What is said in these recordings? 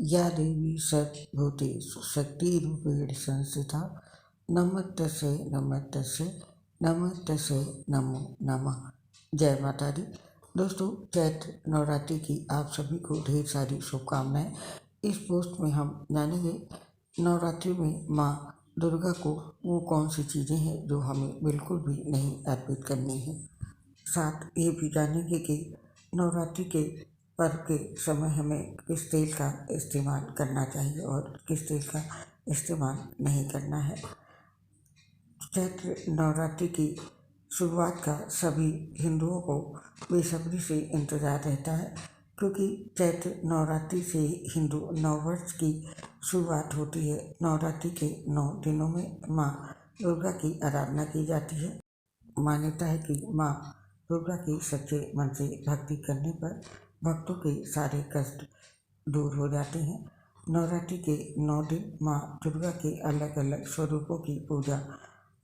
या देवी सर्वभूतेषु शक्तिरूपेण संस्थिता नमस्तस्यै नमस्तस्यै नमस्तस्यै नमो नमः। जय माता दी। दोस्तों, चैत्र नवरात्रि की आप सभी को ढेर सारी शुभकामनाएं। इस पोस्ट में हम जानेंगे नवरात्रि में माँ दुर्गा को वो कौन सी चीज़ें हैं जो हमें बिल्कुल भी नहीं अर्पित करनी है। साथ ये भी जानेंगे कि नवरात्रि के पर्व के समय हमें किस तेल का इस्तेमाल करना चाहिए और किस तेल का इस्तेमाल नहीं करना है। चैत्र नवरात्रि की शुरुआत का सभी हिंदुओं को बेसब्री से इंतज़ार रहता है, क्योंकि चैत्र नवरात्रि से हिंदू नववर्ष की शुरुआत होती है। नवरात्रि के 9 दिनों में माँ दुर्गा की आराधना की जाती है। मान्यता है कि माँ दुर्गा की सच्चे मन से भक्ति करने पर भक्तों के सारे कष्ट दूर हो जाते हैं। नवरात्रि के 9 दिन माँ दुर्गा के अलग अलग स्वरूपों की पूजा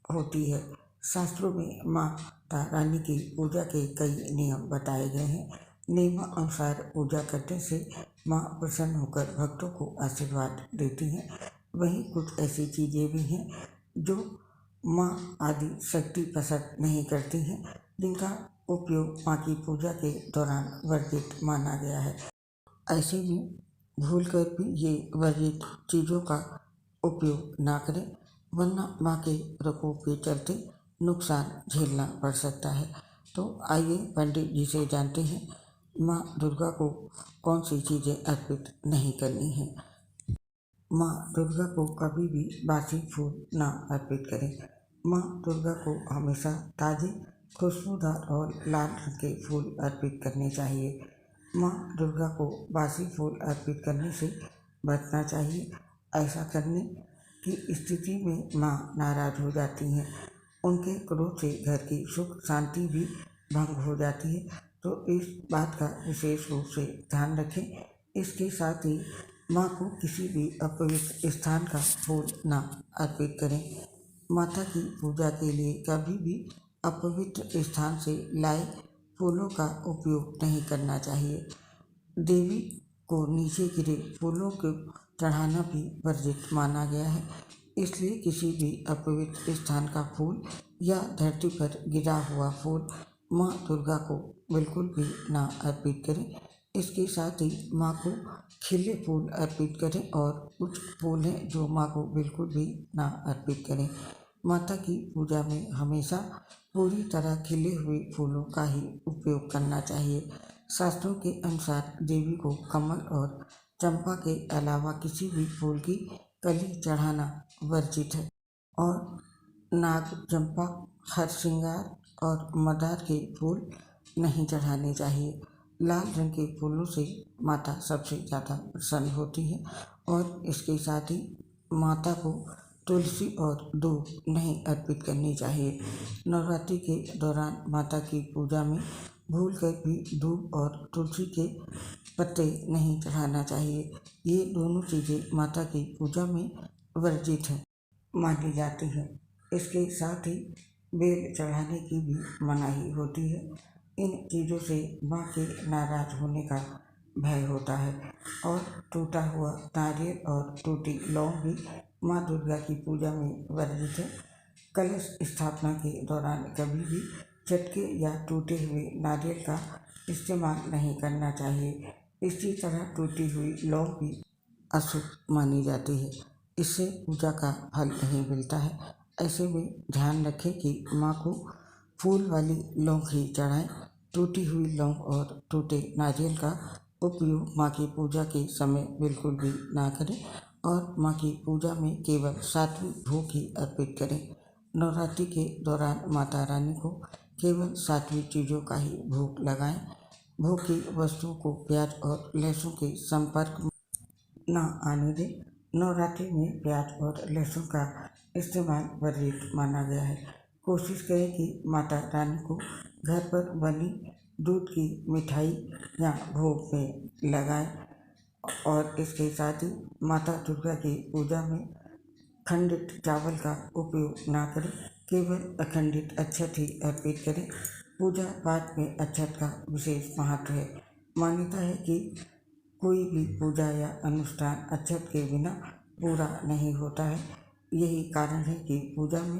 होती है। शास्त्रों में माता रानी की पूजा के कई नियम बताए गए हैं। नियम अनुसार पूजा करने से माँ प्रसन्न होकर भक्तों को आशीर्वाद देती हैं। वहीं कुछ ऐसी चीज़ें भी हैं जो माँ आदि शक्ति पसंद नहीं करती हैं, जिनका उपयोग माँ की पूजा के दौरान वर्जित माना गया है। ऐसे में भूलकर भी ये वर्जित चीज़ों का उपयोग ना करें, वरना माँ के प्रकोप के चलते नुकसान झेलना पड़ सकता है। तो आइए पंडित जी से जानते हैं माँ दुर्गा को कौन सी चीज़ें अर्पित नहीं करनी है। माँ दुर्गा को कभी भी बासी फूल ना अर्पित करें। माँ दुर्गा को हमेशा ताज़े, खुशबूदार और लाल रंग के फूल अर्पित करने चाहिए। माँ दुर्गा को बासी फूल अर्पित करने से बचना चाहिए। ऐसा करने की स्थिति में माँ नाराज हो जाती हैं। उनके क्रोध से घर की सुख शांति भी भंग हो जाती है, तो इस बात का विशेष रूप से ध्यान रखें। इसके साथ ही माँ को किसी भी अपवित्र स्थान का फूल ना अर्पित करें। माता की पूजा के लिए कभी भी अपवित्र स्थान से लाए फूलों का उपयोग नहीं करना चाहिए। देवी को नीचे गिरे फूलों को चढ़ाना भी वर्जित माना गया है। इसलिए किसी भी अपवित्र स्थान का फूल या धरती पर गिरा हुआ फूल माँ दुर्गा को बिल्कुल भी ना अर्पित करें। इसके साथ ही माँ को खिले फूल अर्पित करें और कुछ फूल हैं जो माँ को बिल्कुल भी ना अर्पित करें। माता की पूजा में हमेशा पूरी तरह खिले हुए फूलों का ही उपयोग करना चाहिए। शास्त्रों के अनुसार देवी को कमल और चंपा के अलावा किसी भी फूल की कली चढ़ाना वर्जित है और नाग, चंपा, हरसिंगार और मंदार के फूल नहीं चढ़ाने चाहिए। लाल रंग के फूलों से माता सबसे ज़्यादा प्रसन्न होती है और इसके साथ ही माता को तुलसी और दूब नहीं अर्पित करनी चाहिए। नवरात्रि के दौरान माता की पूजा में भूलकर भी दूब और तुलसी के पत्ते नहीं चढ़ाना चाहिए। ये दोनों चीज़ें माता की पूजा में वर्जित है मानी जाती है। इसके साथ ही बेल चढ़ाने की भी मनाही होती है। इन चीज़ों से माँ के नाराज होने का भय होता है और टूटा हुआ नारियल और टूटी लौंग भी माँ दुर्गा की पूजा में वर्जित है। कलश स्थापना के दौरान कभी भी चटके या टूटे हुए नारियल का इस्तेमाल नहीं करना चाहिए। इसी तरह टूटी हुई लौंग भी अशुभ मानी जाती है। इससे पूजा का फल नहीं मिलता है। ऐसे में ध्यान रखें कि माँ को फूल वाली लौंग ही चढ़ाएं। टूटी हुई लौंग और टूटे नारियल का उपयोग माँ की पूजा के समय बिल्कुल भी ना करें और माँ की पूजा में केवल सात्विक भोग ही अर्पित करें। नवरात्रि के दौरान माता रानी को केवल सात्विक चीज़ों का ही भोग लगाएं। भोग की वस्तुओं को प्याज और लहसुन के संपर्क में न आने दें। नवरात्रि में प्याज और लहसुन का इस्तेमाल वर्जित माना गया है। कोशिश करें कि माता रानी को घर पर बनी दूध की मिठाई या भोग में लगाएं और इसके साथ ही माता दुर्गा की पूजा में खंडित चावल का उपयोग ना करें। केवल अखंडित अक्षत ही अर्पित करें। पूजा पाठ में अक्षत का विशेष महत्व है। मान्यता है कि कोई भी पूजा या अनुष्ठान अक्षत के बिना पूरा नहीं होता है। यही कारण है कि पूजा में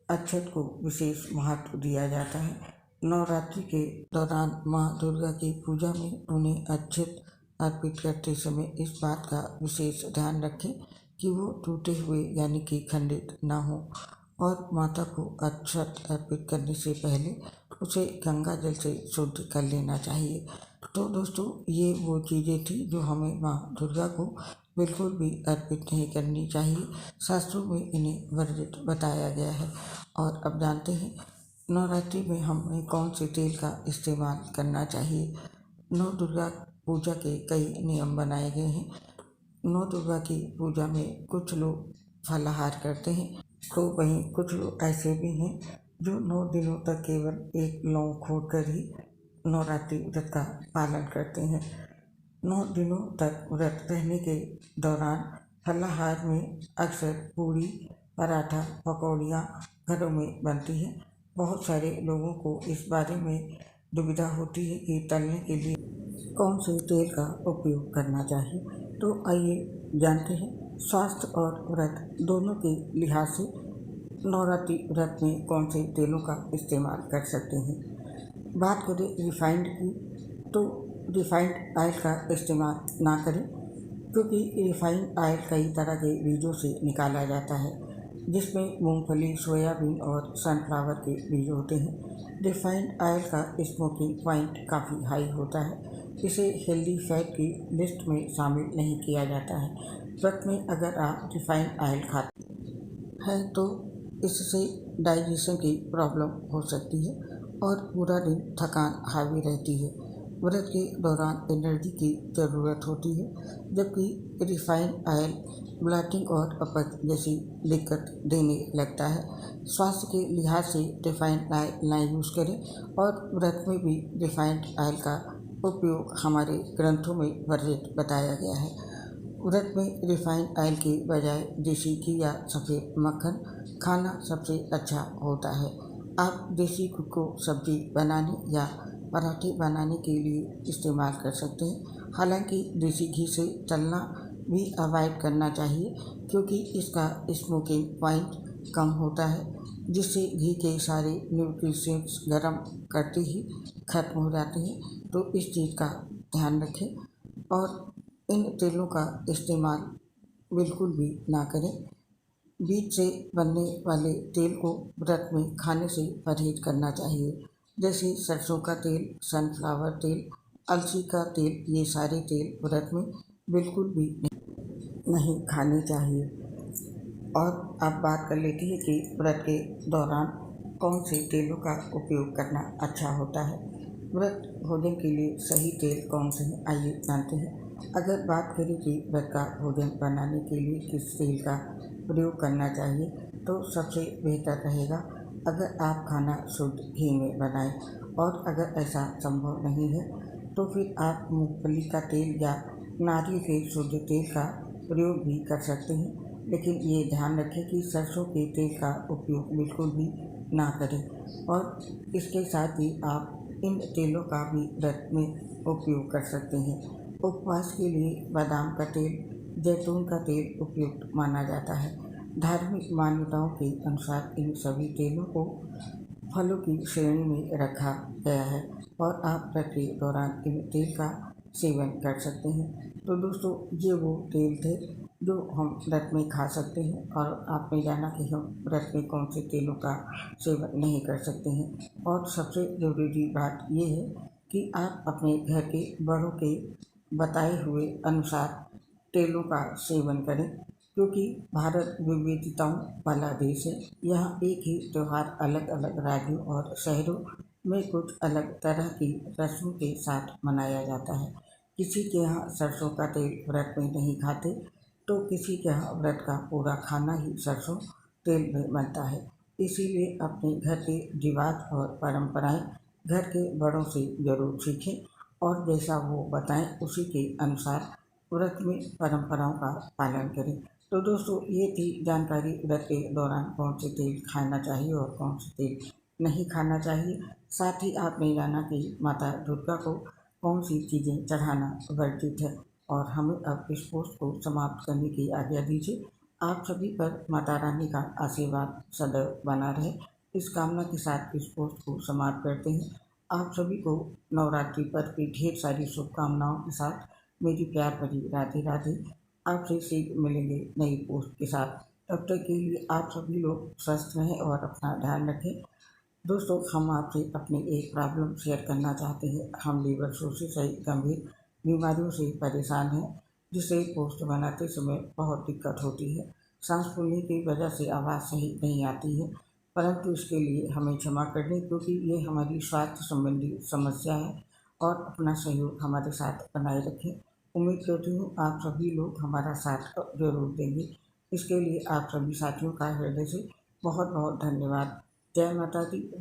अक्षत को विशेष महत्व दिया जाता है। नवरात्रि के दौरान माँ दुर्गा की पूजा में उन्हें अक्षत अर्पित करते समय इस बात का विशेष ध्यान रखें कि वो टूटे हुए यानी कि खंडित ना हो, और माता को अक्षत अर्पित करने से पहले उसे गंगा जल से शुद्ध कर लेना चाहिए। तो दोस्तों, ये वो चीज़ें थी जो हमें माँ दुर्गा को बिल्कुल भी अर्पित नहीं करनी चाहिए। शास्त्रों में इन्हें वर्जित बताया गया है। और अब जानते हैं नवरात्रि में हमें कौन से तेल का इस्तेमाल करना चाहिए। नौ दुर्गा पूजा के कई नियम बनाए गए हैं। नौ दुर्गा की पूजा में कुछ लोग फलाहार करते हैं, तो वहीं कुछ लोग ऐसे भी हैं जो 9 दिनों तक केवल एक लौंग खोदकर ही नवरात्रि व्रत का पालन करते हैं। 9 दिनों तक व्रत रहने के दौरान फलाहार में अक्सर पूरी, पराठा, पकौड़ियाँ घरों में बनती हैं। बहुत सारे लोगों को इस बारे में दुविधा होती है कि तलने के लिए कौन से तेल का उपयोग करना चाहिए। तो आइए जानते हैं स्वास्थ्य और व्रत दोनों के लिहाज से नवरात्रि व्रत में कौन से तेलों का इस्तेमाल कर सकते हैं। बात करें रिफाइंड की, तो रिफाइंड ऑयल का इस्तेमाल ना करें, क्योंकि रिफाइंड ऑयल कई तरह के बीजों से निकाला जाता है, जिसमें मूंगफली, सोयाबीन और सनफ्लावर के बीज होते हैं। रिफाइंड ऑयल का स्मोकिंग पॉइंट काफ़ी हाई होता है। इसे हेल्दी फैट की लिस्ट में शामिल नहीं किया जाता है। व्रत में अगर आप रिफाइंड ऑयल खाते हैं तो इससे डाइजेशन की प्रॉब्लम हो सकती है और पूरा दिन थकान हावी रहती है। व्रत के दौरान एनर्जी की ज़रूरत होती है, जबकि रिफाइंड ऑयल ब्लॉटिंग और अपच जैसी दिक्कत देने लगता है। स्वास्थ्य के लिहाज से रिफाइंड ऑयल ना यूज़ करें, और व्रत में भी रिफाइंड ऑयल का उपयोग हमारे ग्रंथों में वर्जित बताया गया है। व्रत में रिफाइंड ऑयल की बजाय देसी घी या सफ़ेद मक्खन खाना सबसे अच्छा होता है। आप देसी घी को सब्जी बनाने या पराठे बनाने के लिए इस्तेमाल कर सकते हैं। हालांकि देसी घी से तलना भी अवॉइड करना चाहिए, क्योंकि इसका स्मोकिंग पॉइंट कम होता है, जिससे घी के सारे न्यूट्रिशंस गर्म करते ही खत्म हो जाते हैं। तो इस चीज़ का ध्यान रखें और इन तेलों का इस्तेमाल बिल्कुल भी ना करें। बीज से बनने वाले तेल को व्रत में खाने से परहेज करना चाहिए, जैसे सरसों का तेल, सनफ्लावर तेल, अलसी का तेल। ये सारे तेल व्रत में बिल्कुल भी नहीं खाने चाहिए। और अब बात कर लेते हैं कि व्रत के दौरान कौन से तेलों का उपयोग करना अच्छा होता है। व्रत भोजन के लिए सही तेल कौन से हैं, आइए जानते हैं। अगर बात करें कि व्रत का भोजन बनाने के लिए किस तेल का प्रयोग करना चाहिए, तो सबसे बेहतर रहेगा अगर आप खाना शुद्ध घी में बनाएं, और अगर ऐसा संभव नहीं है तो फिर आप मूंगफली का तेल या नारियल के शुद्ध तेल का प्रयोग भी कर सकते हैं। लेकिन ये ध्यान रखें कि सरसों के तेल का उपयोग बिल्कुल भी ना करें, और इसके साथ ही आप इन तेलों का भी व्रत में उपयोग कर सकते हैं। उपवास के लिए बादाम का तेल, जैतून का तेल उपयुक्त माना जाता है। धार्मिक मान्यताओं के अनुसार इन सभी तेलों को फलों की श्रेणी में रखा गया है, और आप व्रत के दौरान इन तेल का सेवन कर सकते हैं। तो दोस्तों, ये वो तेल थे जो हम व्रत में खा सकते हैं, और आपने जाना कि हम व्रत में कौन से तेलों का सेवन नहीं कर सकते हैं। और सबसे ज़रूरी बात ये है कि आप अपने घर के बड़ों के बताए हुए अनुसार तेलों का सेवन करें, क्योंकि भारत विविधताओं वाला देश है। यहाँ एक ही त्यौहार अलग अलग राज्यों और शहरों में कुछ अलग तरह की रस्मों के साथ मनाया जाता है। किसी के यहाँ सरसों का तेल व्रत में नहीं खाते, तो किसी के यहाँ व्रत का पूरा खाना ही सरसों तेल में बनता है। इसीलिए अपने घर के रिवाज और परंपराएं घर के बड़ों से ज़रूर सीखें, और जैसा वो बताएं उसी के अनुसार व्रत में परंपराओं का पालन करें। तो दोस्तों, ये थी जानकारी व्रत के दौरान कौन से तेल खाना चाहिए और कौन से तेल नहीं खाना चाहिए। साथ ही आपने जाना कि माता दुर्गा को कौन सी चीज़ें चढ़ाना वर्जित है। और हमें अब इस पोस्ट को समाप्त करने की आज्ञा दीजिए। आप सभी पर माता रानी का आशीर्वाद सदैव बना रहे, इस कामना के साथ इस पोस्ट को समाप्त करते हैं। आप सभी को नवरात्रि पर्व की ढेर सारी शुभकामनाओं के साथ मेरी प्यार भरी राधे राधे। आपसे शीघ्र मिलेंगे नई पोस्ट के साथ। तब तक के लिए आप सभी लोग स्वस्थ रहें और अपना ध्यान रखें। दोस्तों, हम आपसे अपनी एक प्रॉब्लम शेयर करना चाहते हैं। हम लीवर सोर्सेज सहित गंभीर बीमारियों से परेशान हैं, जिससे पोस्ट बनाते समय बहुत दिक्कत होती है। सांस फूलने की वजह से आवाज़ सही नहीं आती है, परंतु इसके लिए हमें क्षमा कर दें, क्योंकि ये हमारी स्वास्थ्य संबंधी समस्या है। और अपना सहयोग हमारे साथ बनाए रखें। उम्मीद करती हूँ आप सभी लोग हमारा साथ जरूर देंगे। इसके लिए आप सभी साथियों का हृदय से बहुत बहुत धन्यवाद। जय माता दी।